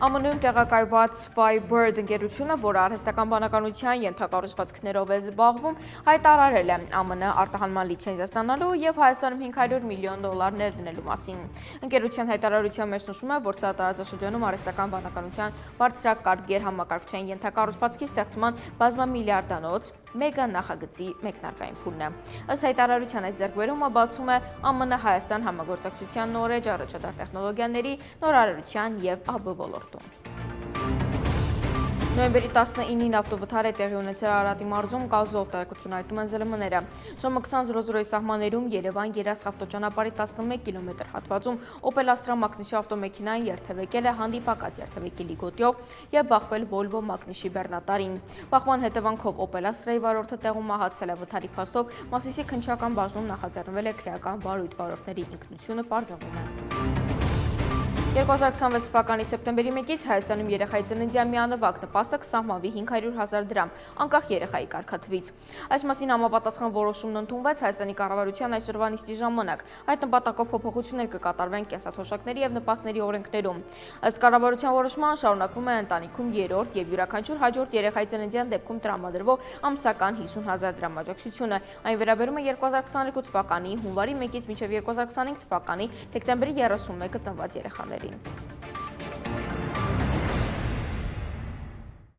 ԱՄՆ-ում տեղակայված Firebird ընկերությունը, որը արհեստական բանականության ենթակառուցվածքներով է զբաղվում, հայտարարել է ԱՄՆ արտահանման լիցենզիա ստանալու և Հայաստանում $500 միլիոն ներդնելու մասին։ Ընկերության հայտարարության մեջ նշվում է, որ սա տարածաշրջանում արհեստական բանականության բարձրակարգ գերհամակարգչային ենթակառուցվածքի ստեղծման բազմամիլիարդանոց մեգա նախագծի մեկնարկային փուլն է։ Ըստ հայտարարության, այս ձեռքբերումը բացում է ԱՄՆ-Հայաստան համագործակցության նոր էջ առաջադար տեխնոլոգիաների, նորարարության և ԱԲ ոլորտում։ Նոյեմբերի 19-ին ավտովթար է տեղի ունեցել Արարատի մարզում կազով, տեղեկություն հայտնում են ԶԼՄ-ները։ Ժամը 20:00-ի սահմաններում Երևան-Երասխ ավտոճանապարհի 11 կիլոմետր հատվածում Opel Astra մակնիշի ավտոմեքենային երթևեկել է հանդիպակաց երթևեկի լիգոտյով և բախվել Volvo մակնիշի բեռնատարին։ Բախման հետևանքով Opel Astra-ի վարորդը տեղում մահացել է, վթարի փաստով Մասիսի քննչական բաժնում նախաձեռնվել է քրեական վարույթ, վարորդների ինքնությունը պարզվում է։ 2026 թվականի սեպտեմբերի 1-ից Հայաստանում երեխայի ծննդյա միանվագ նպաստը կսահմանվի 500,000 դրամ, անկախ երեխայի կարգաթվից։ Այս մասին համապատասխան որոշումն ընդունվեց Հայաստանի կառավարության այսօրվա նիստի ժամանակ։ Այդ նպատակով փոփոխություններ կկատարվեն կենսաթոշակների և նպաստների օրենքներում։ Ըստ կառավարության որոշման շարունակվում է ընտանիքում երրորդ և յուրաքանչյուր հաջորդ երեխայի ծննդյան դեպքում տրամադրվող ամսական 50,000 դրամ աջակցությունը։ Այն վերաբերում է 2022 թվականի հունվարի 1-ից մինչև 2025 թվականի դեկտեմբերի 31-ը ծնված երեխաներին։